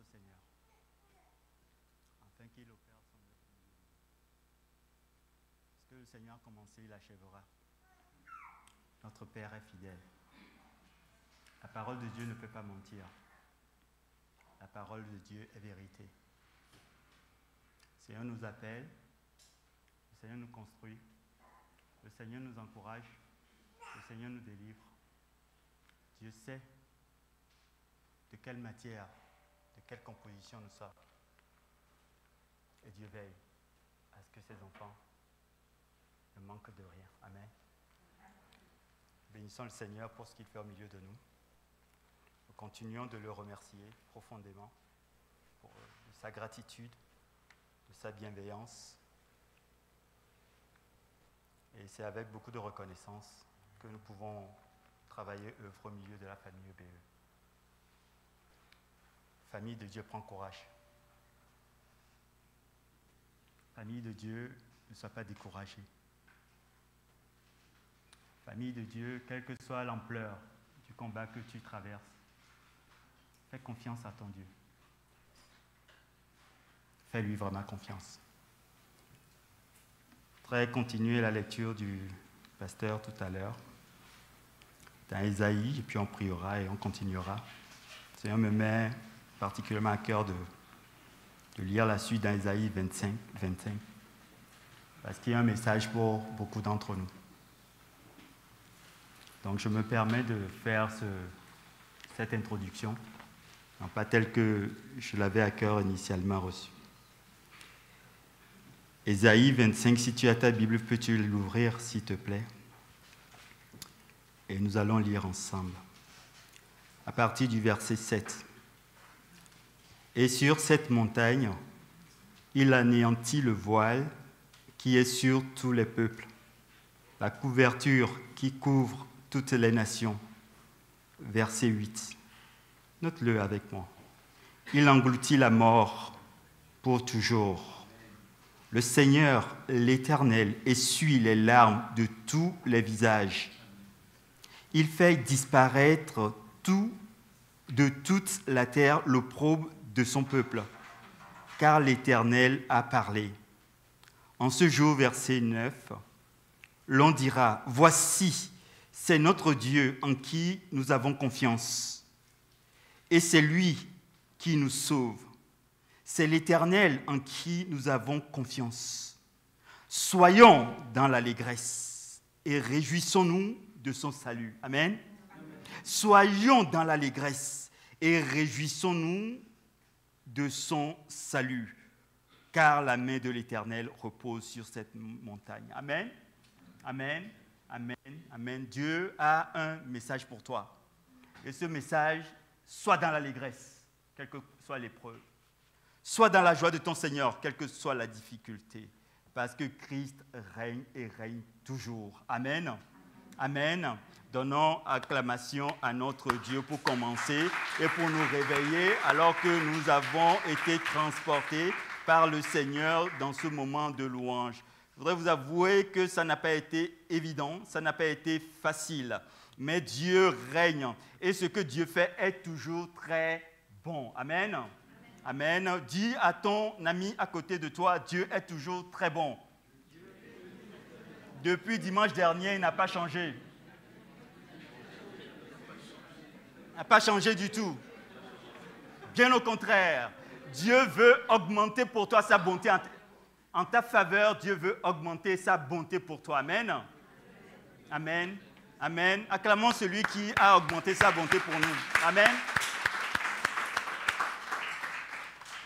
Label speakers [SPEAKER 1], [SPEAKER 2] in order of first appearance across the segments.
[SPEAKER 1] au Seigneur, afin qu'il opère son œuvre au milieu de nous. Ce que le Seigneur a commencé, il achèvera. Notre Père est fidèle. La parole de Dieu ne peut pas mentir. La parole de Dieu est vérité. Le Seigneur nous appelle, le Seigneur nous construit, le Seigneur nous encourage, le Seigneur nous délivre. Dieu sait de quelle matière, de quelle composition nous sommes. Et Dieu veille à ce que ses enfants ne manquent de rien. Amen. Bénissons le Seigneur pour ce qu'il fait au milieu de nous. Nous continuons de le remercier profondément pour de sa gratitude, de sa bienveillance. Et c'est avec beaucoup de reconnaissance que nous pouvons travailler, œuvre au milieu de la famille EBE. Famille de Dieu, prends courage. Famille de Dieu, ne sois pas découragée. Famille de Dieu, quelle que soit l'ampleur du combat que tu traverses, fais confiance à ton Dieu. Fais-lui vraiment confiance. Je voudrais continuer la lecture du pasteur tout à l'heure, dans Ésaïe, et puis on priera et on continuera. Le Seigneur me met particulièrement à cœur de lire la suite dans Ésaïe 25, parce qu'il y a un message pour beaucoup d'entre nous. Donc je me permets de faire cette introduction, non pas telle que je l'avais à cœur initialement reçue. Ésaïe 25, si tu as ta Bible, peux-tu l'ouvrir s'il te plaît? Et nous allons lire ensemble, à partir du verset 7. Et sur cette montagne, il anéantit le voile qui est sur tous les peuples, la couverture qui couvre toutes les nations. Verset 8. Note-le avec moi. Il engloutit la mort pour toujours. Le Seigneur, l'Éternel, essuie les larmes de tous les visages. Il fait disparaître de toute la terre l'opprobre de son peuple, car l'Éternel a parlé. En ce jour, verset 9, l'on dira, « Voici, c'est notre Dieu en qui nous avons confiance, et c'est lui qui nous sauve. C'est l'Éternel en qui nous avons confiance. Soyons dans l'allégresse et réjouissons-nous de son salut. » Amen. Soyons dans l'allégresse et réjouissons-nous de son salut, car la main de l'Éternel repose sur cette montagne. Amen. Amen. Amen. Amen. Dieu a un message pour toi. Et ce message, sois dans l'allégresse, quelle que soit l'épreuve. Sois dans la joie de ton Seigneur, quelle que soit la difficulté. Parce que Christ règne et règne toujours. Amen. Amen. Donnons acclamation à notre Dieu pour commencer et pour nous réveiller alors que nous avons été transportés par le Seigneur dans ce moment de louange. Je voudrais vous avouer que ça n'a pas été évident, ça n'a pas été facile, mais Dieu règne et ce que Dieu fait est toujours très bon. Amen. Amen. Amen. Dis à ton ami à côté de toi, Dieu est toujours très bon. Depuis dimanche dernier, il n'a pas changé. Il n'a pas changé du tout. Bien au contraire, Dieu veut augmenter pour toi sa bonté. En ta faveur, Dieu veut augmenter sa bonté pour toi. Amen. Amen. Amen. Acclamons celui qui a augmenté sa bonté pour nous. Amen.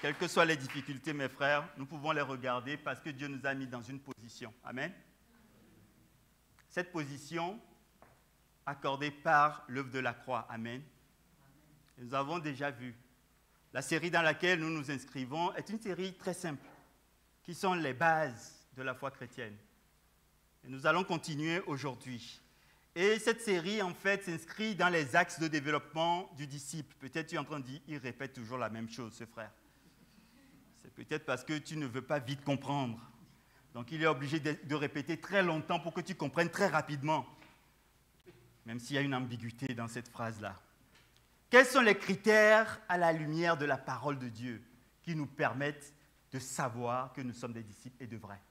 [SPEAKER 1] Quelles que soient les difficultés, mes frères, nous pouvons les regarder parce que Dieu nous a mis dans une position. Amen. Cette position accordée par l'œuvre de la croix. Amen. Nous avons déjà vu. La série dans laquelle nous nous inscrivons est une série très simple, qui sont les bases de la foi chrétienne. Et nous allons continuer aujourd'hui. Et cette série, en fait, s'inscrit dans les axes de développement du disciple. Peut-être tu es en train de dire, il répète toujours la même chose, ce frère. C'est peut-être parce que tu ne veux pas vite comprendre. Donc, il est obligé de répéter très longtemps pour que tu comprennes très rapidement. Même s'il y a une ambiguïté dans cette phrase-là. Quels sont les critères à la lumière de la parole de Dieu qui nous permettent de savoir que nous sommes des disciples et de vrais?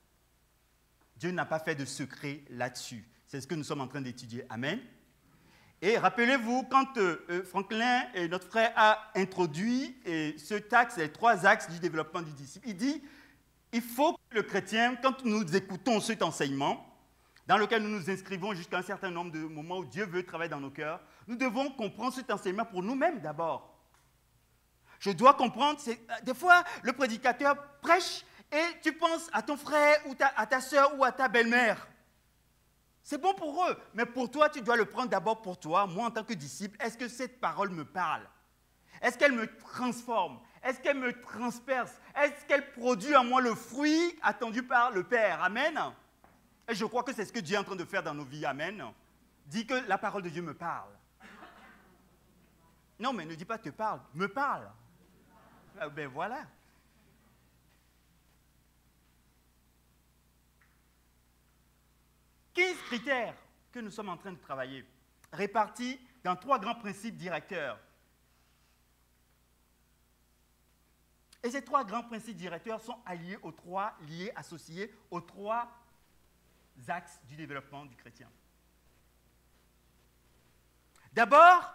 [SPEAKER 1] Dieu n'a pas fait de secret là-dessus. C'est ce que nous sommes en train d'étudier. Amen. Et rappelez-vous, quand Franklin, notre frère, a introduit ce axe, les 3 axes du développement du disciple, il dit, il faut que le chrétien, quand nous écoutons cet enseignement, dans lequel nous nous inscrivons jusqu'à un certain nombre de moments où Dieu veut travailler dans nos cœurs, nous devons comprendre cet enseignement pour nous-mêmes d'abord. Je dois comprendre, des fois, le prédicateur prêche et tu penses à ton frère ou à ta soeur ou à ta belle-mère. C'est bon pour eux, mais pour toi, tu dois le prendre d'abord pour toi. Moi, en tant que disciple, est-ce que cette parole me parle? Est-ce qu'elle me transforme? Est-ce qu'elle me transperce? Est-ce qu'elle produit en moi le fruit attendu par le Père? Amen. Et je crois que c'est ce que Dieu est en train de faire dans nos vies. Amen. Dis que la parole de Dieu me parle. Non, mais ne dis pas te parle, me parle. Ben voilà. « 15 critères que nous sommes en train de travailler, répartis dans 3 grands principes directeurs. Et ces 3 grands principes directeurs sont associés aux 3 axes du développement du chrétien. D'abord,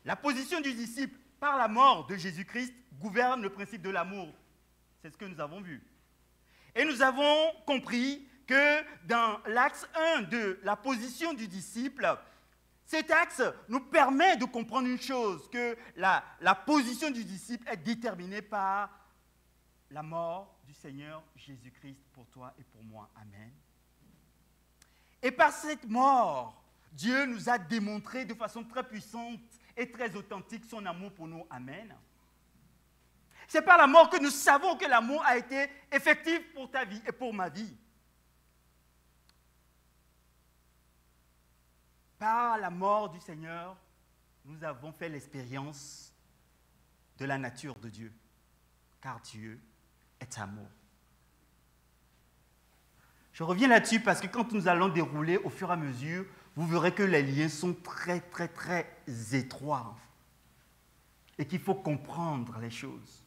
[SPEAKER 1] la position du disciple par la mort de Jésus-Christ gouverne le principe de l'amour. C'est ce que nous avons vu. Et nous avons compris que dans l'axe 1 de la position du disciple, cet axe nous permet de comprendre une chose, que la position du disciple est déterminée par la mort du Seigneur Jésus-Christ pour toi et pour moi. Amen. Et par cette mort, Dieu nous a démontré de façon très puissante et très authentique son amour pour nous. Amen. C'est par la mort que nous savons que l'amour a été effectif pour ta vie et pour ma vie. Par la mort du Seigneur, nous avons fait l'expérience de la nature de Dieu, car Dieu est amour. Je reviens là-dessus parce que quand nous allons dérouler au fur et à mesure, vous verrez que les liens sont très, très, très étroits et qu'il faut comprendre les choses.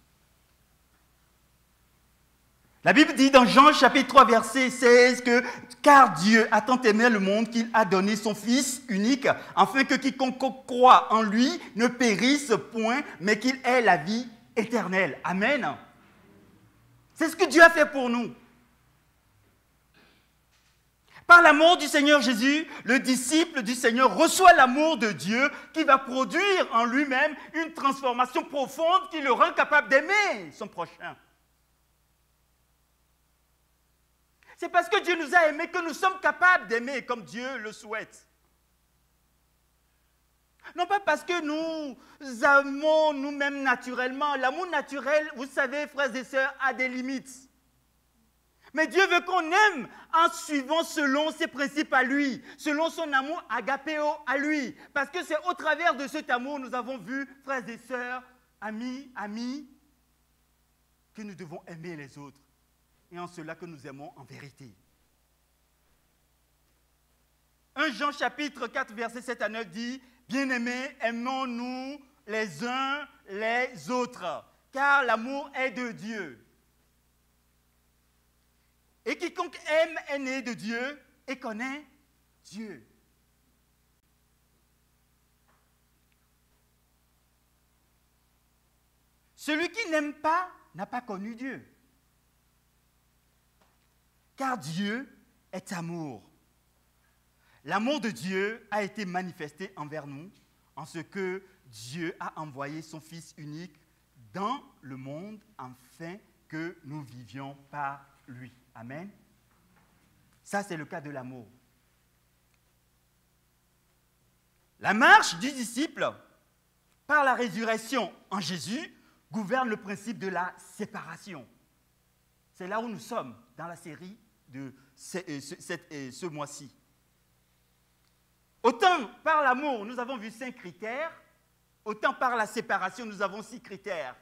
[SPEAKER 1] La Bible dit dans Jean chapitre 3 verset 16 que « Car Dieu a tant aimé le monde qu'il a donné son Fils unique, afin que quiconque croit en lui ne périsse point, mais qu'il ait la vie éternelle. » Amen. C'est ce que Dieu a fait pour nous. Par l'amour du Seigneur Jésus, le disciple du Seigneur reçoit l'amour de Dieu qui va produire en lui-même une transformation profonde qui le rend capable d'aimer son prochain. C'est parce que Dieu nous a aimés que nous sommes capables d'aimer comme Dieu le souhaite. Non pas parce que nous aimons nous-mêmes naturellement. L'amour naturel, vous savez, frères et sœurs, a des limites. Mais Dieu veut qu'on aime en suivant selon ses principes à lui, selon son amour agapéo à lui. Parce que c'est au travers de cet amour, nous avons vu, frères et sœurs, amis, que nous devons aimer les autres. Et en cela que nous aimons en vérité. 1 Jean chapitre 4, verset 7 à 9 dit « Bien-aimés, aimons-nous les uns les autres, car l'amour est de Dieu. Et quiconque aime est né de Dieu et connaît Dieu. » Celui qui n'aime pas n'a pas connu Dieu. Car Dieu est amour. L'amour de Dieu a été manifesté envers nous en ce que Dieu a envoyé son Fils unique dans le monde afin que nous vivions par lui. Amen. Ça, c'est le cas de l'amour. La marche du disciple par la résurrection en Jésus gouverne le principe de la séparation. C'est là où nous sommes dans la série de ce mois-ci. Autant par l'amour, nous avons vu 5 critères, autant par la séparation, nous avons 6 critères.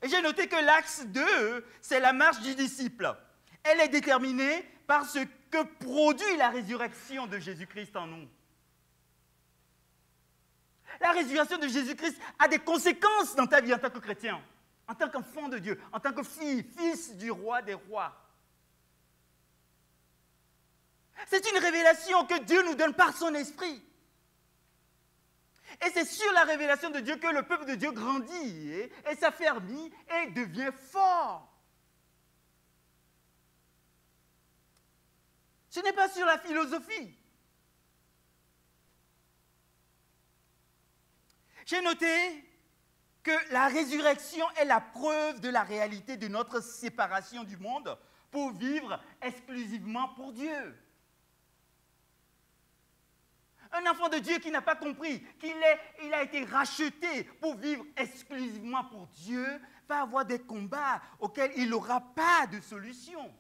[SPEAKER 1] Et j'ai noté que l'axe 2, c'est la marche du disciple. Elle est déterminée par ce que produit la résurrection de Jésus-Christ en nous.
[SPEAKER 2] La résurrection de Jésus-Christ a des conséquences dans ta vie en tant que chrétien, en tant qu'enfant de Dieu, en tant que fille, fils du roi des rois. C'est une révélation que Dieu nous donne par son esprit. Et c'est sur la révélation de Dieu que le peuple de Dieu grandit et s'affermit et devient fort. Ce n'est pas sur la philosophie. J'ai noté que la résurrection est la preuve de la réalité de notre séparation du monde pour vivre exclusivement pour Dieu. Un enfant de Dieu qui n'a pas compris qu'il a été racheté pour vivre exclusivement pour Dieu va avoir des combats auxquels il n'aura pas de solution.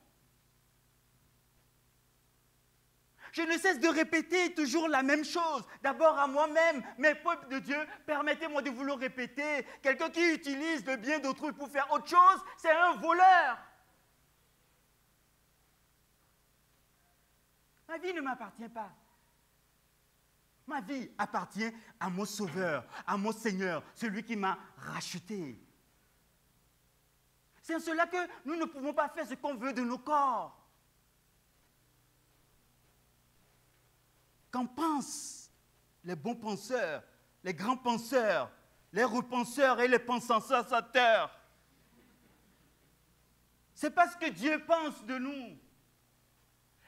[SPEAKER 2] Je ne cesse de répéter toujours la même chose. D'abord à moi-même, mes peuples de Dieu, permettez-moi de vous le répéter. Quelqu'un qui utilise le bien d'autrui pour faire autre chose, c'est un voleur. Ma vie ne m'appartient pas. Ma vie appartient à mon Sauveur, à mon Seigneur, celui qui m'a racheté. C'est en cela que nous ne pouvons pas faire ce qu'on veut de nos corps. Qu'en pensent les bons penseurs, les grands penseurs, les repenseurs et les pensateurs? C'est parce que Dieu pense de nous.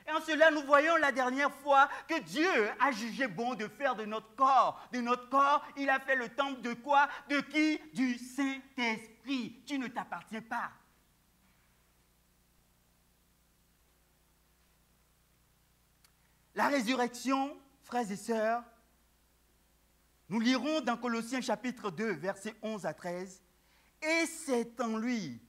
[SPEAKER 2] Et en cela, nous voyons la dernière fois que Dieu a jugé bon de faire de notre corps. De notre corps, il a fait le temple de quoi? De qui? Du Saint-Esprit. Tu ne t'appartiens pas. La résurrection, frères et sœurs, nous lirons dans Colossiens chapitre 2, versets 11 à 13. Et c'est en lui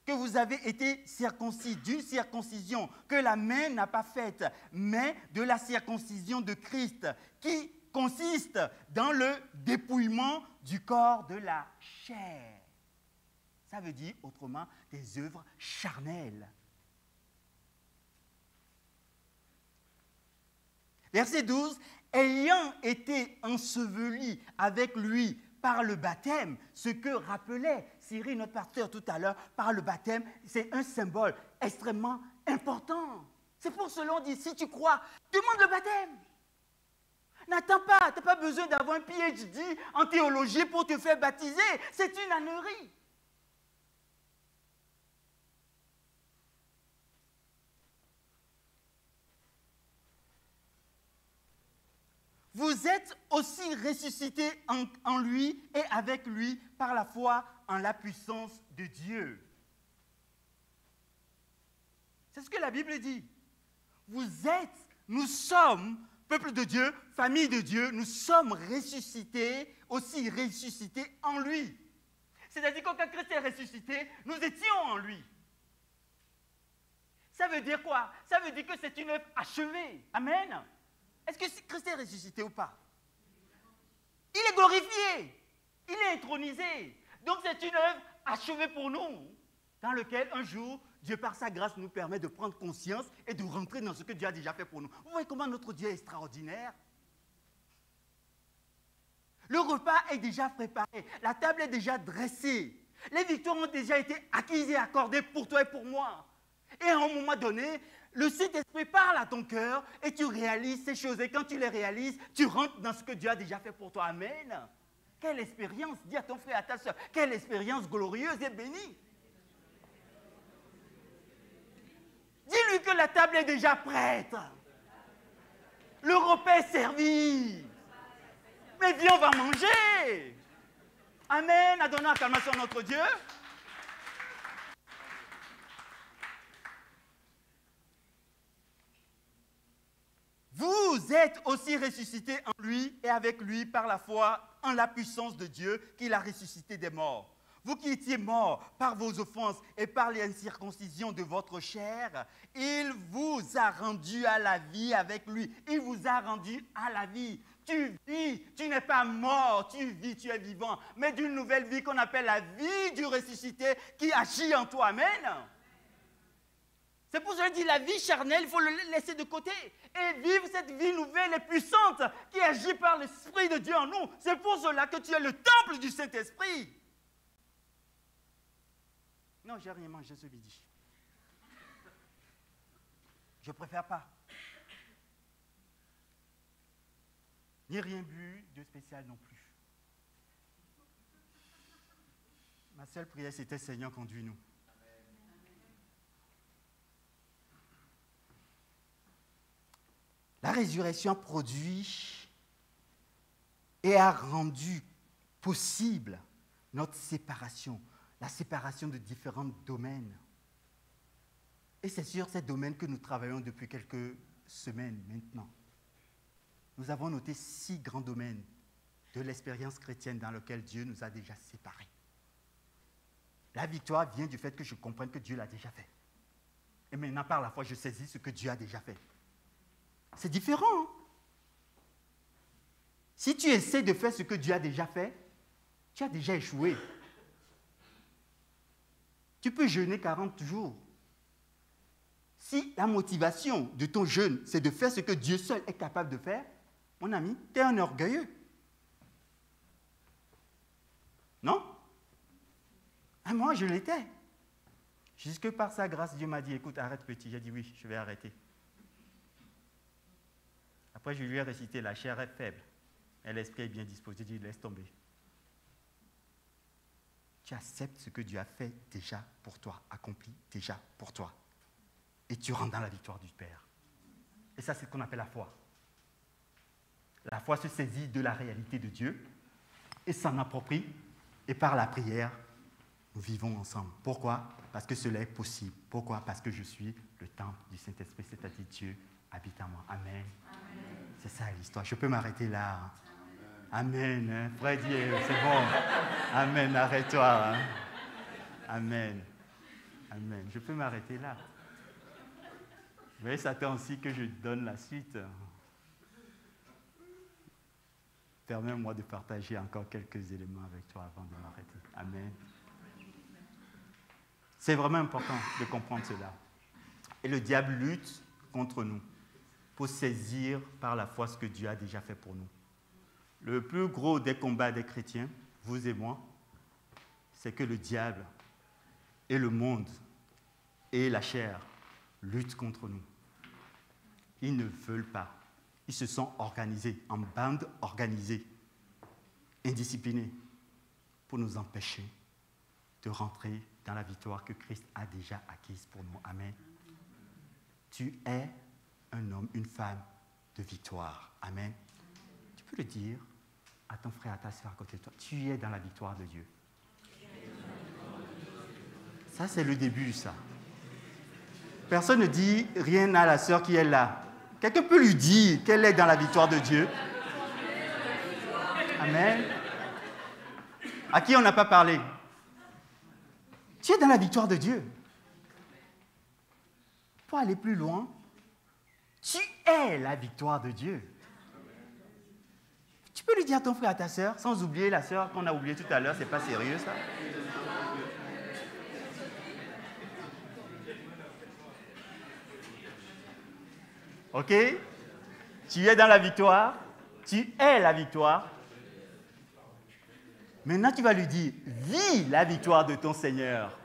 [SPEAKER 2] que vous avez été circoncis d'une circoncision que la main n'a pas faite, mais de la circoncision de Christ, qui consiste dans le dépouillement du corps de la chair. Ça veut dire, autrement, des œuvres charnelles. Verset 12, ayant été enseveli avec lui par le baptême, ce que rappelait Cyril, notre pasteur, tout à l'heure, par le baptême, c'est un symbole extrêmement important. C'est pour cela qu'on dit, si tu crois, demande le baptême. N'attends pas, tu n'as pas besoin d'avoir un PhD en théologie pour te faire baptiser. C'est une ânerie. Vous êtes aussi ressuscités en lui et avec lui par la foi en la puissance de Dieu. C'est ce que la Bible dit. Nous sommes, peuple de Dieu, famille de Dieu, nous sommes ressuscités, aussi ressuscités en lui. C'est-à-dire que quand Christ est ressuscité, nous étions en lui. Ça veut dire quoi? Ça veut dire que c'est une œuvre achevée. Amen. Est-ce que Christ est ressuscité ou pas? Il est glorifié. Il est intronisé. Donc c'est une œuvre achevée pour nous, dans laquelle un jour, Dieu par sa grâce nous permet de prendre conscience et de rentrer dans ce que Dieu a déjà fait pour nous. Vous voyez comment notre Dieu est extraordinaire? Le repas est déjà préparé. La table est déjà dressée. Les victoires ont déjà été acquises et accordées pour toi et pour moi. Et à un moment donné, le Saint-Esprit parle à ton cœur et tu réalises ces choses. Et quand tu les réalises, tu rentres dans ce que Dieu a déjà fait pour toi. Amen. Quelle expérience, dis à ton frère, à ta soeur, quelle expérience glorieuse et bénie. Dis-lui que la table est déjà prête. Le repas est servi. Mais viens, on va manger. Amen. Adonnons acclamation à notre Dieu. Vous êtes aussi ressuscités en lui et avec lui par la foi en la puissance de Dieu qu'il a ressuscité des morts. Vous qui étiez morts par vos offenses et par l'incirconcision de votre chair, il vous a rendu à la vie avec lui. Il vous a rendu à la vie. Tu vis, tu n'es pas mort, tu vis, tu es vivant, mais d'une nouvelle vie qu'on appelle la vie du ressuscité qui agit en toi. Amen. C'est pour cela que je dis la vie charnelle, il faut le laisser de côté et vivre cette vie nouvelle elle est puissante, qui agit par l'Esprit de Dieu en nous. C'est pour cela que tu es le temple du Saint-Esprit. Non, j'ai rien mangé ce midi. Je préfère pas. Ni rien bu de spécial non plus. Ma seule prière, c'était Seigneur, conduis-nous. La résurrection produit et a rendu possible notre séparation, la séparation de différents domaines. Et c'est sur ces domaines que nous travaillons depuis quelques semaines maintenant. Nous avons noté 6 grands domaines de l'expérience chrétienne dans lesquels Dieu nous a déjà séparés. La victoire vient du fait que je comprenne que Dieu l'a déjà fait. Et maintenant, par la foi, je saisis ce que Dieu a déjà fait. C'est différent. Hein? Si tu essaies de faire ce que Dieu a déjà fait, tu as déjà échoué. Tu peux jeûner 40 jours. Si la motivation de ton jeûne, c'est de faire ce que Dieu seul est capable de faire, mon ami, tu es un orgueilleux. Non? Ah, moi, je l'étais. Jusque par sa grâce, Dieu m'a dit, écoute, arrête petit. J'ai dit oui, je vais arrêter. Après, je lui ai récité, la chair est faible, et l'esprit est bien disposé. J'ai dit, laisse tomber. Tu acceptes ce que Dieu a fait déjà pour toi, accompli déjà pour toi. Et tu rentres dans la victoire du Père. Et ça, c'est ce qu'on appelle la foi. La foi se saisit de la réalité de Dieu et s'en approprie. Et par la prière, nous vivons ensemble. Pourquoi? Parce que cela est possible. Pourquoi? Parce que je suis le temple du Saint-Esprit, c'est-à-dire Dieu habite en moi. Amen. Amen. C'est ça l'histoire. Je peux m'arrêter là. Amen. Hein? Frère Dieu, c'est bon. Amen, arrête-toi. Hein? Amen. Amen. Je peux m'arrêter là. Vous voyez, Satan aussi que je donne la suite. Permets-moi de partager encore quelques éléments avec toi avant de m'arrêter. Amen. C'est vraiment important de comprendre cela. Et le diable lutte contre nous pour saisir par la foi ce que Dieu a déjà fait pour nous. Le plus gros des combats des chrétiens, vous et moi, c'est que le diable et le monde et la chair luttent contre nous. Ils ne veulent pas. Ils se sont organisés, en bande organisée, indisciplinée, pour nous empêcher de rentrer dans la victoire que Christ a déjà acquise pour nous. Amen. Tu es un homme, une femme de victoire. Amen. Tu peux le dire à ton frère, à ta soeur à côté de toi. Tu es dans la victoire de Dieu. Ça, c'est le début, ça. Personne ne dit rien à la soeur qui est là. Quelqu'un peut lui dire qu'elle est dans la victoire de Dieu. Amen. À qui on n'a pas parlé? Tu es dans la victoire de Dieu. Pour aller plus loin, tu es la victoire de Dieu. Tu peux lui dire à ton frère, à ta soeur, sans oublier la soeur qu'on a oubliée tout à l'heure, c'est pas sérieux ça? Ok? Tu es dans la victoire, tu es la victoire. Maintenant, tu vas lui dire, vis la victoire de ton Seigneur.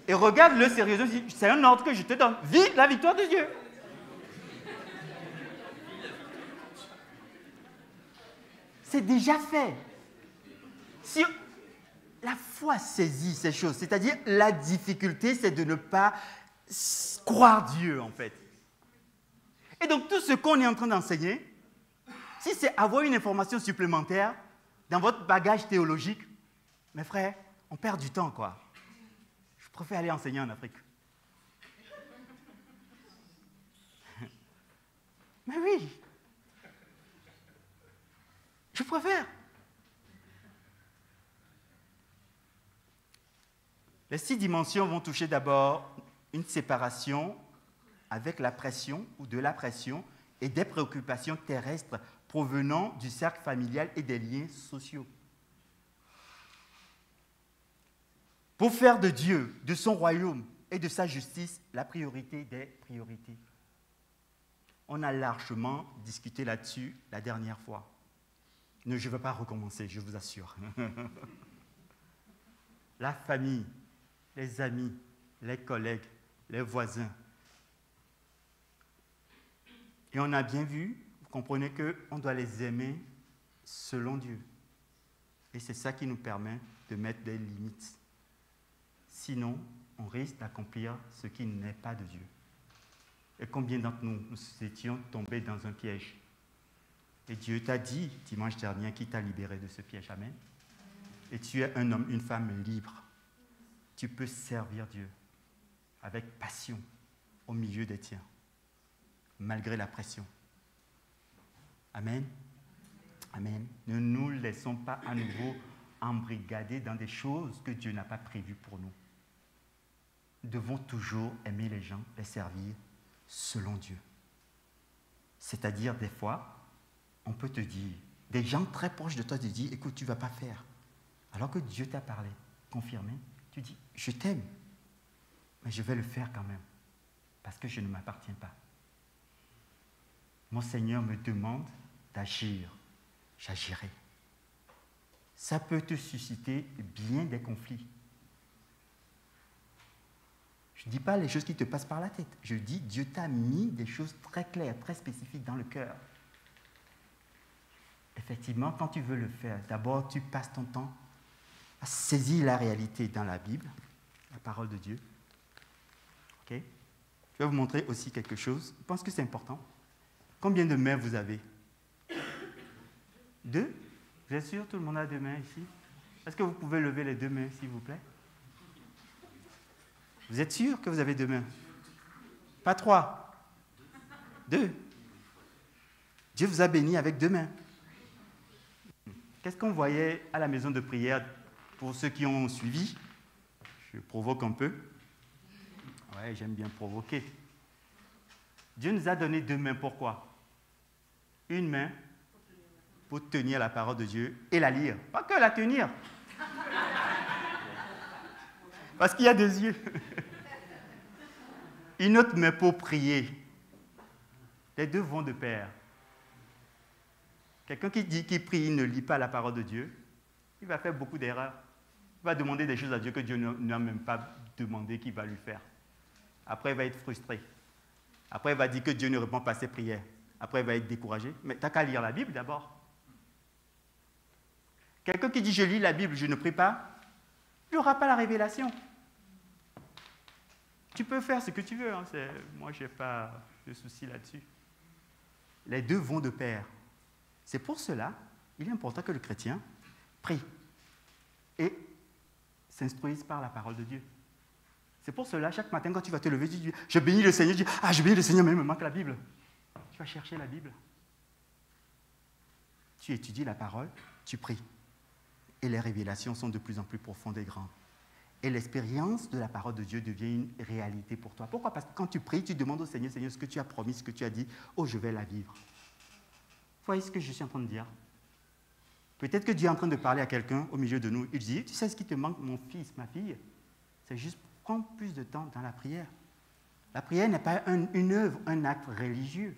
[SPEAKER 2] Et regarde-le sérieusement, c'est un ordre que je te donne. Vis la victoire de Dieu. C'est déjà fait. Si la foi saisit ces choses, c'est-à-dire la difficulté, c'est de ne pas croire Dieu, en fait. Et donc, tout ce qu'on est en train d'enseigner, si c'est avoir une information supplémentaire dans votre bagage théologique, mes frères, on perd du temps, quoi. Je préfère aller enseigner en Afrique. Mais oui, je préfère. Les 6 dimensions vont toucher d'abord une séparation avec la pression ou de la pression et des préoccupations terrestres provenant du cercle familial et des liens sociaux. Pour faire de Dieu, de son royaume et de sa justice la priorité des priorités. On a largement discuté là-dessus la dernière fois. Je ne vais pas recommencer, je vous assure. La famille, les amis, les collègues, les voisins. Et on a bien vu, vous comprenez qu'on doit les aimer selon Dieu. Et c'est ça qui nous permet de mettre des limites. Sinon, on risque d'accomplir ce qui n'est pas de Dieu. Et combien d'entre nous étions tombés dans un piège? Et Dieu t'a dit, dimanche dernier, qu'il t'a libéré de ce piège. Amen. Et tu es un homme, une femme libre. Tu peux servir Dieu avec passion au milieu des tiens, malgré la pression. Amen. Amen. Ne nous laissons pas à nouveau embrigader dans des choses que Dieu n'a pas prévues pour nous. Nous devons toujours aimer les gens, les servir selon Dieu. C'est-à-dire, des fois, on peut te dire, des gens très proches de toi te disent, écoute, tu ne vas pas faire. Alors que Dieu t'a parlé, confirmé, tu dis, je t'aime, mais je vais le faire quand même, parce que je ne m'appartiens pas. Mon Seigneur me demande d'agir, j'agirai. Ça peut te susciter bien des conflits. Je ne dis pas les choses qui te passent par la tête. Je dis, Dieu t'a mis des choses très claires, très spécifiques dans le cœur. Effectivement, quand tu veux le faire, d'abord, tu passes ton temps à saisir la réalité dans la Bible, la parole de Dieu. Ok? Je vais vous montrer aussi quelque chose. Je pense que c'est important. Combien de mains vous avez? 2? Vous êtes sûr? Tout le monde a 2 mains ici? Est-ce que vous pouvez lever les 2 mains, s'il vous plaît? Vous êtes sûr que vous avez 2 mains? Pas 3? 2? Dieu vous a béni avec 2 mains. Qu'est-ce qu'on voyait à la maison de prière pour ceux qui ont suivi? Je provoque un peu. Ouais, j'aime bien provoquer. Dieu nous a donné 2 mains. Pourquoi? Une main pour tenir la parole de Dieu et la lire. Pas que la tenir. Parce qu'il y a 2 yeux. Une autre main pour prier. Les 2 vont de pair. Quelqu'un qui prie, il ne lit pas la parole de Dieu, il va faire beaucoup d'erreurs. Il va demander des choses à Dieu que Dieu n'a même pas demandé qu'il va lui faire. Après, il va être frustré. Après, il va dire que Dieu ne répond pas à ses prières. Après, il va être découragé. Mais tu n'as qu'à lire la Bible d'abord. Quelqu'un qui dit « je lis la Bible, je ne prie pas », il n'aura pas la révélation. Tu peux faire ce que tu veux. Hein, moi, je n'ai pas de souci là-dessus. Les 2 vont de pair. C'est pour cela qu'il est important que le chrétien prie et s'instruise par la parole de Dieu. C'est pour cela, chaque matin, quand tu vas te lever, tu dis « je bénis le Seigneur », tu dis « ah, je bénis le Seigneur, mais il me manque la Bible ». Tu vas chercher la Bible. Tu étudies la parole, tu pries. Et les révélations sont de plus en plus profondes et grandes. Et l'expérience de la parole de Dieu devient une réalité pour toi. Pourquoi? Parce que quand tu pries, tu demandes au Seigneur, Seigneur, ce que tu as promis, ce que tu as dit, oh, je vais la vivre. Vous voyez ce que je suis en train de dire? Peut-être que Dieu est en train de parler à quelqu'un au milieu de nous. Il dit, tu sais ce qui te manque, mon fils, ma fille? C'est juste prendre plus de temps dans la prière. La prière n'est pas une œuvre, un acte religieux.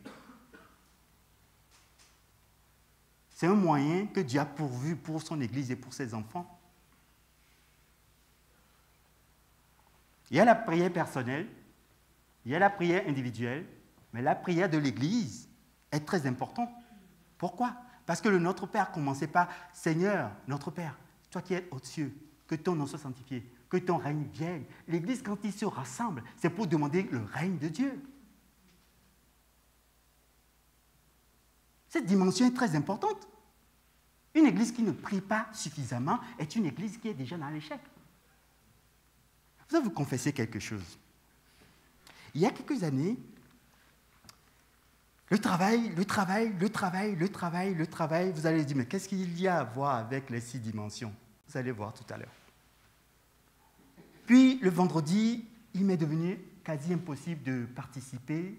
[SPEAKER 2] C'est un moyen que Dieu a pourvu pour son Église et pour ses enfants. Il y a la prière personnelle, il y a la prière individuelle, mais la prière de l'Église est très importante. Pourquoi? Parce que le Notre Père commençait par « Seigneur, notre Père, toi qui es aux cieux, que ton nom soit sanctifié, que ton règne vienne. » L'Église, quand il se rassemble, c'est pour demander le règne de Dieu. Cette dimension est très importante. Une Église qui ne prie pas suffisamment est une Église qui est déjà dans l'échec. Je vais vous confesser quelque chose. Il y a quelques années, le travail, vous allez dire, mais qu'est-ce qu'il y a à voir avec les 6 dimensions? Vous allez voir tout à l'heure. Puis, le vendredi, il m'est devenu quasi impossible de participer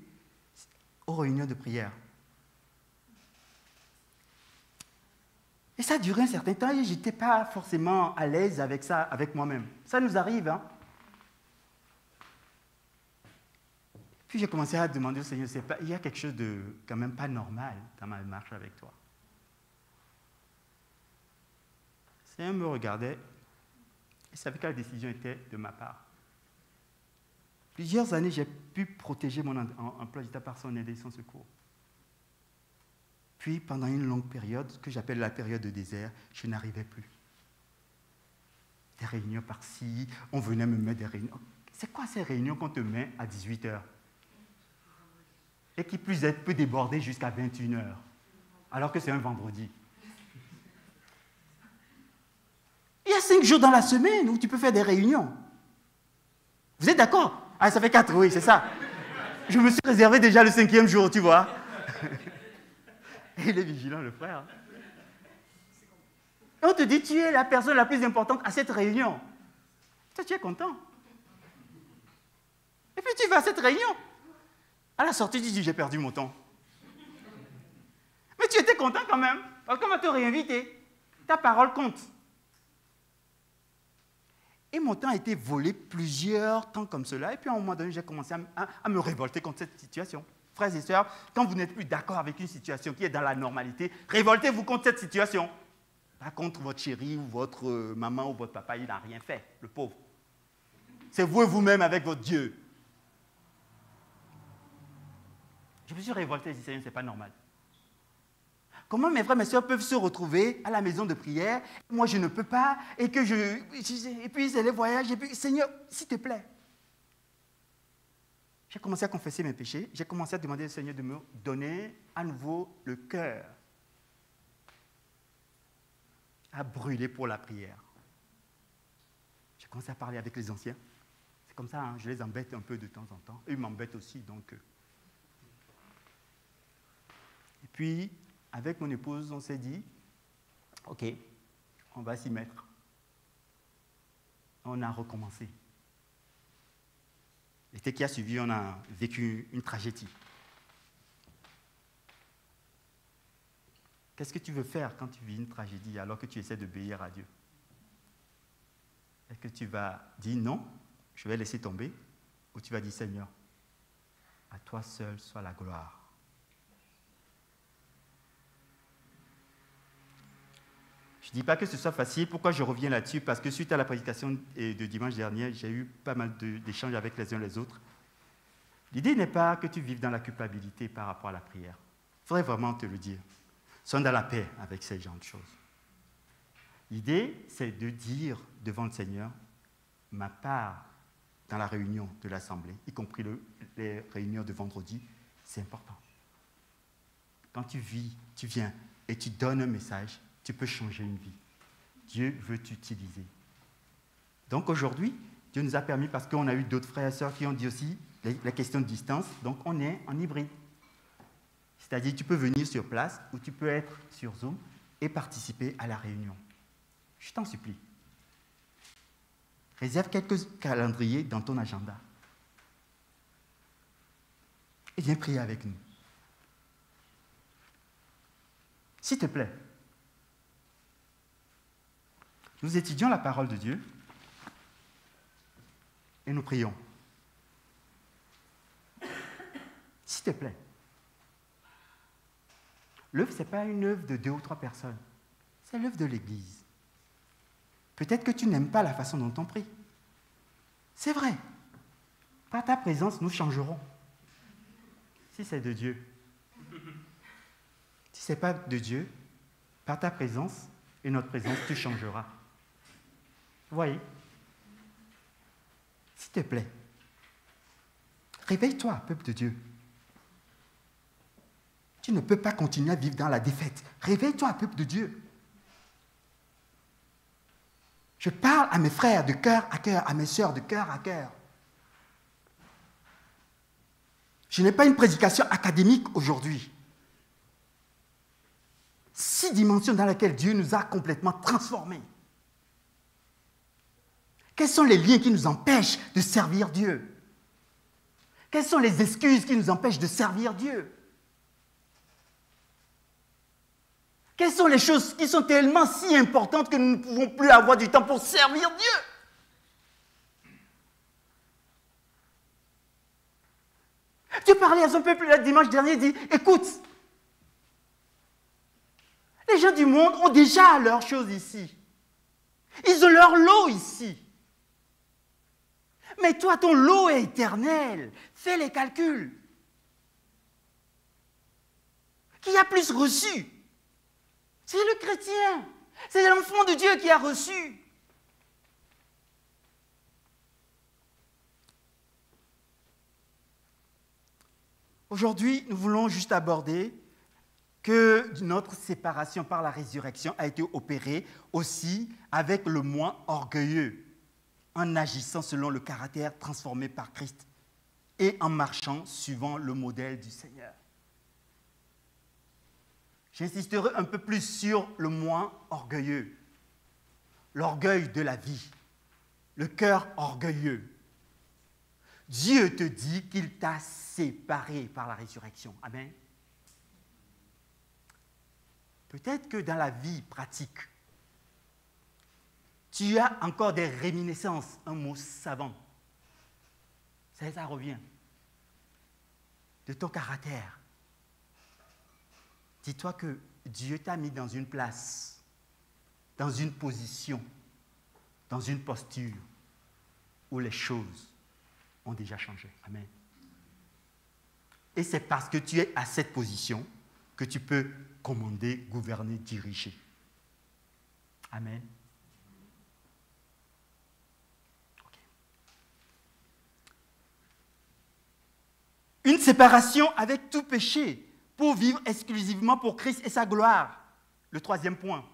[SPEAKER 2] aux réunions de prière. Et ça a duré un certain temps et je n'étais pas forcément à l'aise avec ça, avec moi-même. Ça nous arrive, hein? Puis j'ai commencé à demander au Seigneur, il y a quelque chose de quand même pas normal dans ma marche avec toi. Le Seigneur me regardait et savait que la décision était de ma part. Plusieurs années, j'ai pu protéger mon emploi du temps par son aide et son secours. Puis, pendant une longue période, que j'appelle la période de désert, je n'arrivais plus. Des réunions par-ci, on venait me mettre des réunions. C'est quoi ces réunions qu'on te met à 18h? Et qui plus est, peut déborder jusqu'à 21h, alors que c'est un vendredi. Il y a 5 jours dans la semaine où tu peux faire des réunions. Vous êtes d'accord? Ah, ça fait 4, oui, c'est ça. Je me suis réservé déjà le 5e jour, tu vois. Et il est vigilant, le frère. Et on te dit, tu es la personne la plus importante à cette réunion. Toi, tu es content. Et puis tu vas à cette réunion. À la sortie, tu dis, j'ai perdu mon temps. Mais tu étais content quand même, parce qu'on va te réinviter. Ta parole compte. Et mon temps a été volé plusieurs temps comme cela. Et puis à un moment donné, j'ai commencé à me révolter contre cette situation. Frères et sœurs, quand vous n'êtes plus d'accord avec une situation qui est dans la normalité, révoltez-vous contre cette situation. Pas contre votre chéri ou votre maman ou votre papa, il n'a rien fait, le pauvre. C'est vous et vous-même avec votre Dieu. Je me suis révolté, je dis, Seigneur, ce n'est pas normal. Comment mes frères et mes sœurs peuvent se retrouver à la maison de prière, moi je ne peux pas, et puis c'est les voyages, et puis Seigneur, s'il te plaît. J'ai commencé à confesser mes péchés, j'ai commencé à demander au Seigneur de me donner à nouveau le cœur à brûler pour la prière. J'ai commencé à parler avec les anciens. C'est comme ça, hein, je les embête un peu de temps en temps. Eux, ils m'embêtent aussi, donc. Et puis, avec mon épouse, on s'est dit, OK, on va s'y mettre. On a recommencé. L'été qui a suivi, on a vécu une tragédie. Qu'est-ce que tu veux faire quand tu vis une tragédie alors que tu essaies d'obéir à Dieu? Est-ce que tu vas dire non, je vais laisser tomber, ou tu vas dire Seigneur, à toi seul soit la gloire. Je ne dis pas que ce soit facile. Pourquoi je reviens là-dessus? Parce que suite à la prédication de dimanche dernier, j'ai eu pas mal d'échanges avec les uns les autres. L'idée n'est pas que tu vives dans la culpabilité par rapport à la prière. Il faudrait vraiment te le dire. Sois dans la paix avec ces genres de choses. L'idée, c'est de dire devant le Seigneur, ma part dans la réunion de l'Assemblée, y compris les réunions de vendredi, c'est important. Quand tu vis, tu viens et tu donnes un message, tu peux changer une vie. Dieu veut t'utiliser. Donc aujourd'hui, Dieu nous a permis, parce qu'on a eu d'autres frères et sœurs qui ont dit aussi la question de distance, donc on est en hybride. C'est-à-dire tu peux venir sur place ou tu peux être sur Zoom et participer à la réunion. Je t'en supplie. Réserve quelques calendriers dans ton agenda. Et viens prier avec nous. S'il te plaît. Nous étudions la parole de Dieu et nous prions. S'il te plaît. L'œuvre, ce n'est pas une œuvre de 2 ou 3 personnes. C'est l'œuvre de l'Église. Peut-être que tu n'aimes pas la façon dont on prie. C'est vrai. Par ta présence, nous changerons. Si c'est de Dieu. Si ce n'est pas de Dieu, par ta présence et notre présence, tu changeras. Vous voyez? S'il te plaît, réveille-toi, peuple de Dieu. Tu ne peux pas continuer à vivre dans la défaite. Réveille-toi, peuple de Dieu. Je parle à mes frères de cœur à cœur, à mes sœurs de cœur à cœur. Je n'ai pas une prédication académique aujourd'hui. 6 dimensions dans lesquelles Dieu nous a complètement transformés. Quels sont les liens qui nous empêchent de servir Dieu? Quelles sont les excuses qui nous empêchent de servir Dieu? Quelles sont les choses qui sont tellement si importantes que nous ne pouvons plus avoir du temps pour servir Dieu? Dieu parlait à son peuple le dimanche dernier, il dit, écoute, les gens du monde ont déjà leurs choses ici. Ils ont leur lot ici. Mais toi, ton lot est éternel. Fais les calculs. Qui a plus reçu? C'est le chrétien. C'est l'enfant de Dieu qui a reçu. Aujourd'hui, nous voulons juste aborder que notre séparation par la résurrection a été opérée aussi avec le moins orgueilleux, en agissant selon le caractère transformé par Christ et en marchant suivant le modèle du Seigneur. J'insisterai un peu plus sur le moins orgueilleux, l'orgueil de la vie, le cœur orgueilleux. Dieu te dit qu'il t'a séparé par la résurrection. Amen. Peut-être que dans la vie pratique, tu as encore des réminiscences, un mot savant. Ça revient. De ton caractère. Dis-toi que Dieu t'a mis dans une place, dans une position, dans une posture où les choses ont déjà changé. Amen. Et c'est parce que tu es à cette position que tu peux commander, gouverner, diriger. Amen. Okay. Une séparation avec tout péché pour vivre exclusivement pour Christ et sa gloire. Le troisième point.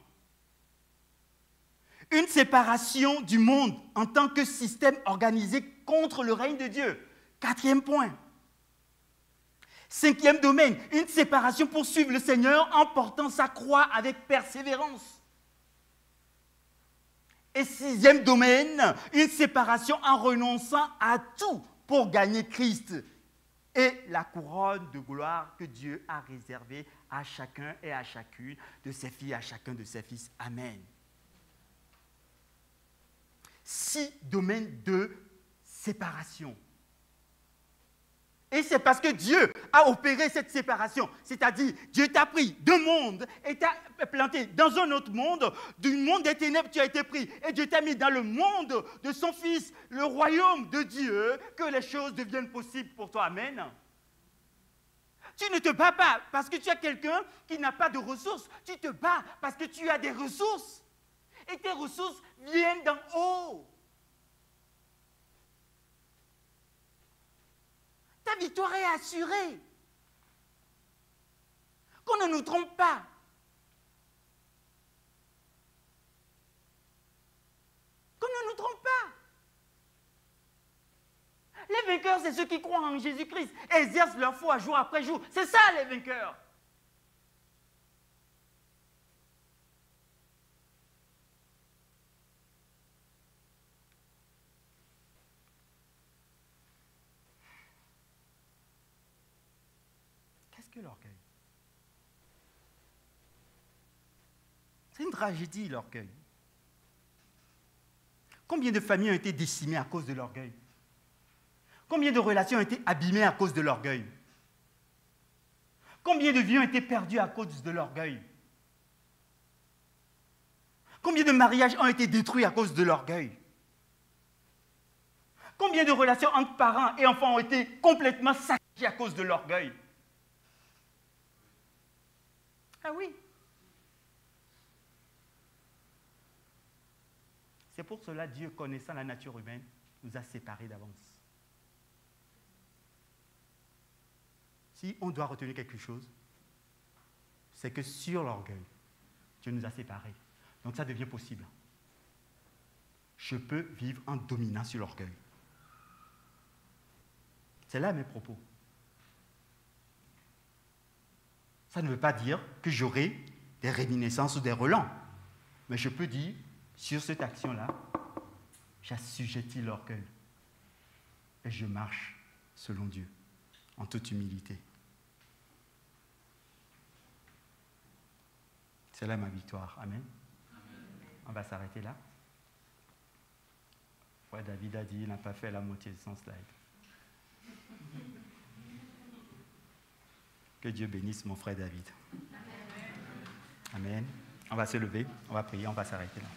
[SPEAKER 2] Une séparation du monde en tant que système organisé contre le règne de Dieu. Quatrième point. Cinquième domaine, une séparation pour suivre le Seigneur en portant sa croix avec persévérance. Et sixième domaine, une séparation en renonçant à tout pour gagner Christ et la couronne de gloire que Dieu a réservée à chacun et à chacune de ses filles, à chacun de ses fils. Amen. 6 domaines de séparation. Et c'est parce que Dieu a opéré cette séparation. C'est-à-dire, Dieu t'a pris d'un monde et t'a planté dans un autre monde. Du monde des ténèbres, tu as été pris. Et Dieu t'a mis dans le monde de son Fils, le royaume de Dieu, que les choses deviennent possibles pour toi. Amen. Tu ne te bats pas parce que tu as quelqu'un qui n'a pas de ressources. Tu te bats parce que tu as des ressources. Et tes ressources viennent d'en haut. Ta victoire est assurée. Qu'on ne nous trompe pas. Qu'on ne nous trompe pas. Les vainqueurs, c'est ceux qui croient en Jésus-Christ et exercent leur foi jour après jour. C'est ça, les vainqueurs. Qu'est-ce que l'orgueil? C'est une tragédie, l'orgueil. Combien de familles ont été décimées à cause de l'orgueil? Combien de relations ont été abîmées à cause de l'orgueil? Combien de vies ont été perdues à cause de l'orgueil? Combien de mariages ont été détruits à cause de l'orgueil? Combien de relations entre parents et enfants ont été complètement saccagées à cause de l'orgueil? Ah oui. C'est pour cela Dieu, connaissant la nature humaine, nous a séparés d'avance. Si on doit retenir quelque chose, c'est que sur l'orgueil, Dieu nous a séparés. Donc ça devient possible. Je peux vivre en dominant sur l'orgueil. C'est là mes propos. Ça ne veut pas dire que j'aurai des réminiscences ou des relents. Mais je peux dire, sur cette action-là, j'assujettis l'orgueil. Et je marche selon Dieu, en toute humilité. C'est là ma victoire. Amen. On va s'arrêter là. Ouais, David a dit, il n'a pas fait la moitié de son slide.
[SPEAKER 1] Que Dieu bénisse mon frère David. Amen. On va se lever, on va prier, on va s'arrêter là.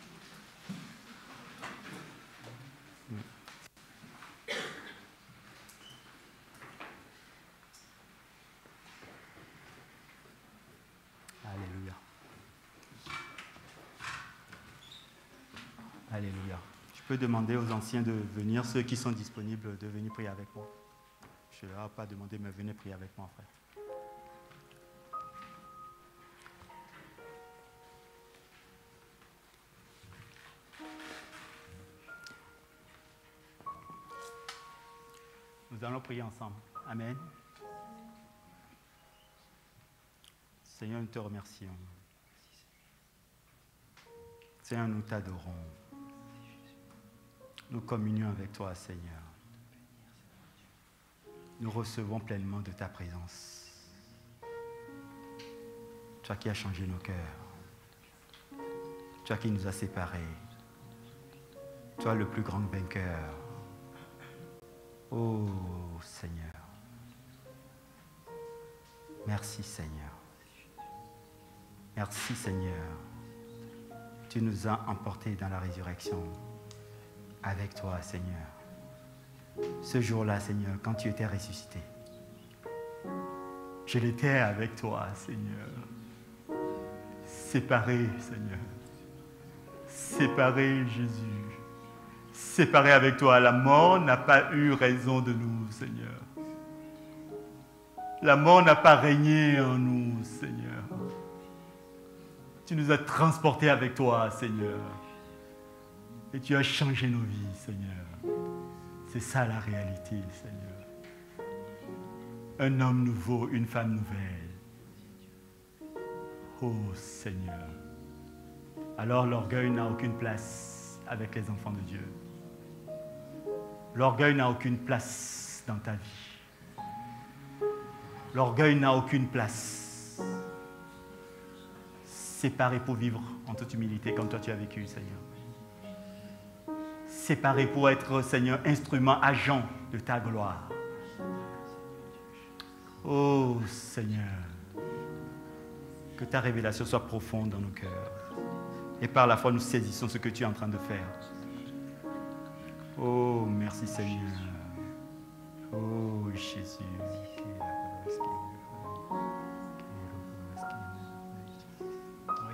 [SPEAKER 1] Alléluia. Alléluia. Je peux demander aux anciens de venir, ceux qui sont disponibles, de venir prier avec moi. Je ne leur ai pas demandé, mais venez prier avec moi, frère. Nous allons prier ensemble. Amen. Seigneur, nous te remercions. Seigneur, nous t'adorons. Nous communions avec toi, Seigneur. Nous recevons pleinement de ta présence. Toi qui as changé nos cœurs. Toi qui nous as séparés. Toi le plus grand vainqueur. Oh Seigneur. Merci Seigneur. Merci Seigneur. Tu nous as emportés dans la résurrection avec toi Seigneur. Ce jour-là Seigneur, quand tu étais ressuscité, je l'étais avec toi Seigneur. Séparé Seigneur. Séparé Jésus. Séparé avec toi. La mort n'a pas eu raison de nous Seigneur. La mort n'a pas régné en nous Seigneur. Tu nous as transportés avec toi, Seigneur. Et tu as changé nos vies, Seigneur. C'est ça la réalité, Seigneur. Un homme nouveau, une femme nouvelle. Oh, Seigneur. Alors l'orgueil n'a aucune place avec les enfants de Dieu. L'orgueil n'a aucune place dans ta vie. L'orgueil n'a aucune place. Séparés pour vivre en toute humilité comme toi tu as vécu, Seigneur. Séparés pour être, Seigneur, instrument, agent de ta gloire. Oh, Seigneur, que ta révélation soit profonde dans nos cœurs. Et par la foi, nous saisissons ce que tu es en train de faire. Oh, merci, Seigneur. Oh, Jésus.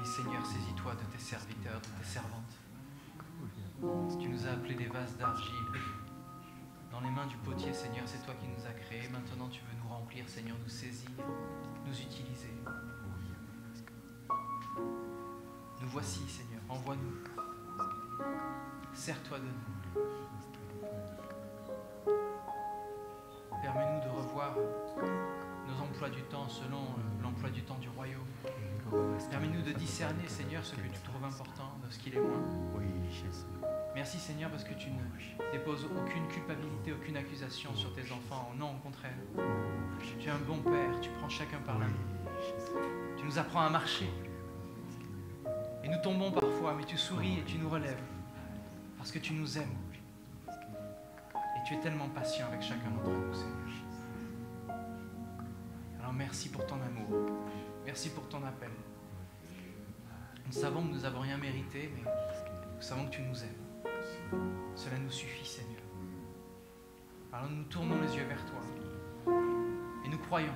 [SPEAKER 3] Seigneur, saisis-toi de tes serviteurs, de tes servantes. Tu nous as appelés des vases d'argile. Dans les mains du potier, Seigneur, c'est toi qui nous as créés. Maintenant, tu veux nous remplir, Seigneur, nous saisir, nous utiliser. Nous voici, Seigneur, envoie-nous. Sers-toi de nous. Permets-nous de revoir nos emplois du temps selon l'emploi du temps du royaume. Permets-nous de discerner, Seigneur, ce que tu trouves important de ce qu'il est moins.
[SPEAKER 1] Oui, Jésus.
[SPEAKER 3] Merci, Seigneur, parce que tu ne déposes aucune culpabilité, aucune accusation sur tes enfants. Non, au contraire. Tu es un bon Père, tu prends chacun par la main. Tu nous apprends à marcher. Et nous tombons parfois, mais tu souris et tu nous relèves. Parce que tu nous aimes. Et tu es tellement patient avec chacun d'entre nous, Seigneur. Alors merci pour ton amour. Merci pour ton appel. Nous savons que nous n'avons rien mérité, mais nous savons que tu nous aimes. Cela nous suffit, Seigneur. Alors nous tournons les yeux vers toi. Et nous croyons.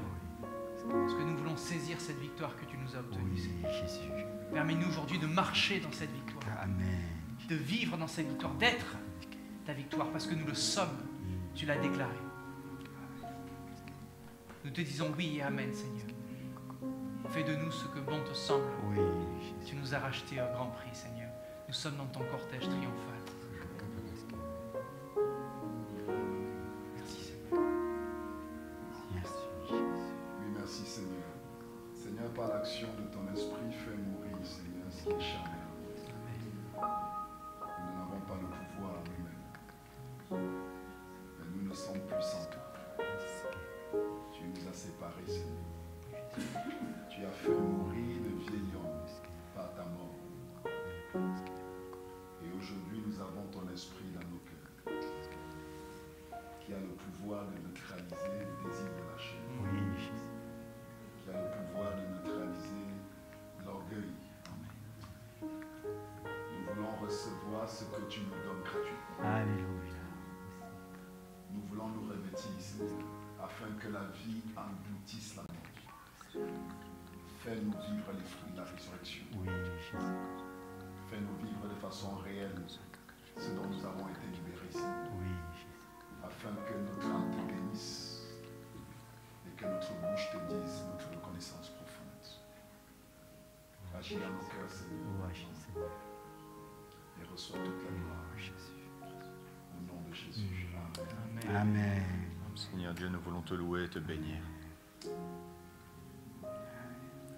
[SPEAKER 3] Parce que nous voulons saisir cette victoire que tu nous as obtenue,
[SPEAKER 1] Oui,
[SPEAKER 3] Seigneur.
[SPEAKER 1] Jésus.
[SPEAKER 3] Permets-nous aujourd'hui de marcher dans cette victoire.
[SPEAKER 1] Amen.
[SPEAKER 3] De vivre dans cette victoire, d'être ta victoire, parce que nous le sommes. Tu l'as déclaré. Nous te disons oui et amen, Seigneur. Fais de nous ce que bon te semble.
[SPEAKER 1] Oui,
[SPEAKER 3] Tu nous as rachetés au grand prix, Seigneur. Nous sommes dans ton cortège triomphal. Merci, Seigneur.
[SPEAKER 1] Merci.
[SPEAKER 4] Oui, merci, Seigneur. Seigneur, par l'action de ton esprit, fais mourir, Seigneur, ce qui est charnel. Nous n'avons pas le pouvoir nous-mêmes. Mais nous ne sommes plus sans toi. Tu nous as séparés, Seigneur. Tu as fait mourir le vieil homme par ta mort. Et aujourd'hui, nous avons ton esprit dans nos cœurs, qui a le pouvoir de neutraliser les désirs de la chair.
[SPEAKER 1] Oui, Jésus.
[SPEAKER 4] Fais-nous vivre les fruits de la résurrection.
[SPEAKER 1] Oui, Jésus.
[SPEAKER 4] Fais-nous vivre de façon réelle ce dont nous avons été libérés ici,
[SPEAKER 1] Oui, Jésus.
[SPEAKER 4] afin que notre âme te bénisse et que notre bouche te dise notre reconnaissance profonde. Agis dans nos cœurs, Seigneur,
[SPEAKER 1] Oh, Jésus.
[SPEAKER 4] et reçois toute la gloire. Au nom de Jésus. Amen.
[SPEAKER 1] Amen.
[SPEAKER 5] Seigneur Dieu, nous voulons te louer et te bénir. Je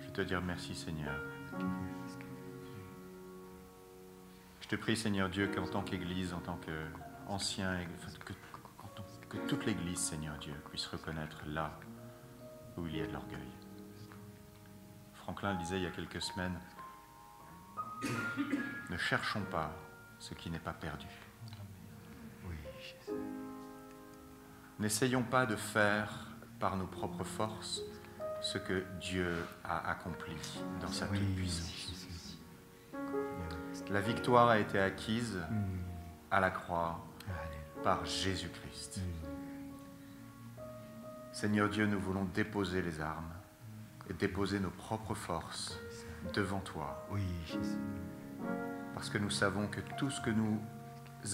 [SPEAKER 5] veux te dire merci, Seigneur. Je te prie, Seigneur Dieu, qu'en tant qu'Église, en tant qu'ancien, que toute l'Église, Seigneur Dieu, puisse reconnaître là où il y a de l'orgueil. Franklin le disait il y a quelques semaines, ne cherchons pas ce qui n'est pas perdu.
[SPEAKER 1] Oui, Jésus.
[SPEAKER 5] N'essayons pas de faire par nos propres forces ce que Dieu a accompli dans sa
[SPEAKER 1] Oui,
[SPEAKER 5] toute-puissance.
[SPEAKER 1] Jésus.
[SPEAKER 5] La victoire a été acquise à la croix
[SPEAKER 1] Alléluia.
[SPEAKER 5] par Jésus-Christ. Seigneur Dieu, nous voulons déposer les armes et déposer nos propres forces devant toi,
[SPEAKER 1] Oui, Jésus.
[SPEAKER 5] parce que nous savons que tout ce que nous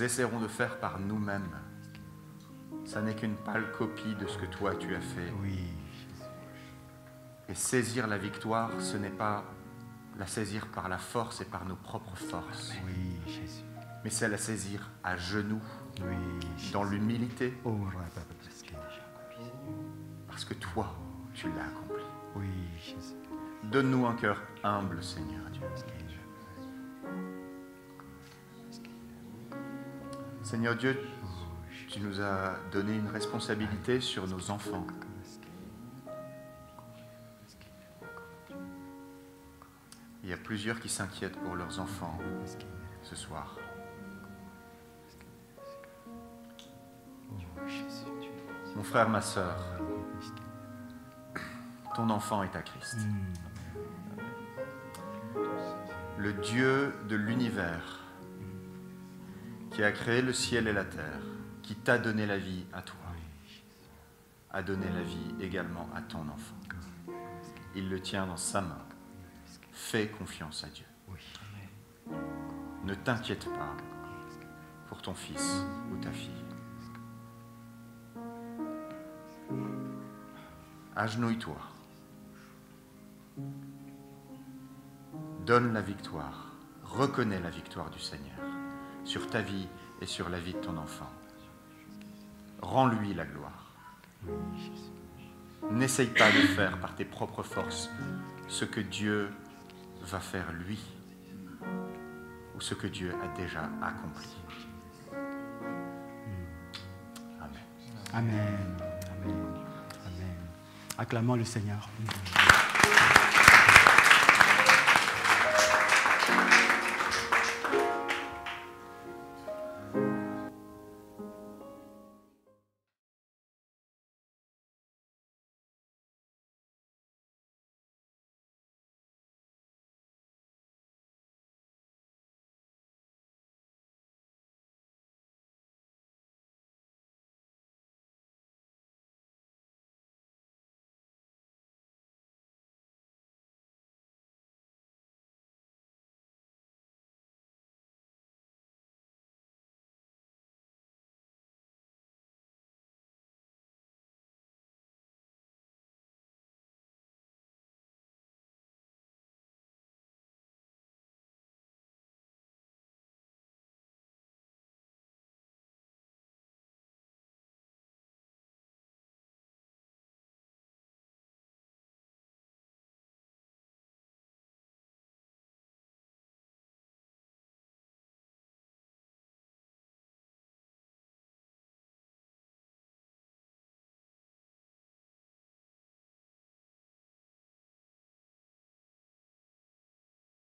[SPEAKER 5] essaierons de faire par nous-mêmes, ça n'est qu'une pâle copie de ce que toi tu as fait.
[SPEAKER 1] Oui, Jésus.
[SPEAKER 5] Et saisir la victoire, ce n'est pas la saisir par la force et par nos propres forces,
[SPEAKER 1] Oui, Jésus.
[SPEAKER 5] mais c'est la saisir à genoux,
[SPEAKER 1] Oui, Jésus.
[SPEAKER 5] dans l'humilité,
[SPEAKER 1] Oh, Papa,
[SPEAKER 5] parce que toi, tu l'as accompli.
[SPEAKER 1] oui, Jésus.
[SPEAKER 5] Donne-nous un cœur humble, Seigneur Dieu. Seigneur Dieu, tu nous as donné une responsabilité sur nos enfants. Il y a plusieurs qui s'inquiètent pour leurs enfants ce soir. Mon frère, ma sœur, ton enfant est à Christ. Le Dieu de l'univers qui a créé le ciel et la terre, qui t'a donné la vie à toi, a donné la vie également à ton enfant. Il le tient dans sa main. Fais confiance à Dieu. Ne t'inquiète pas pour ton fils ou ta fille. Agenouille-toi. Donne la victoire. Reconnais la victoire du Seigneur sur ta vie et sur la vie de ton enfant. Rends-lui la gloire. N'essaye pas de faire par tes propres forces ce que Dieu va faire lui ou ce que Dieu a déjà accompli. Amen.
[SPEAKER 1] Amen. Amen. Amen. Acclamons le Seigneur.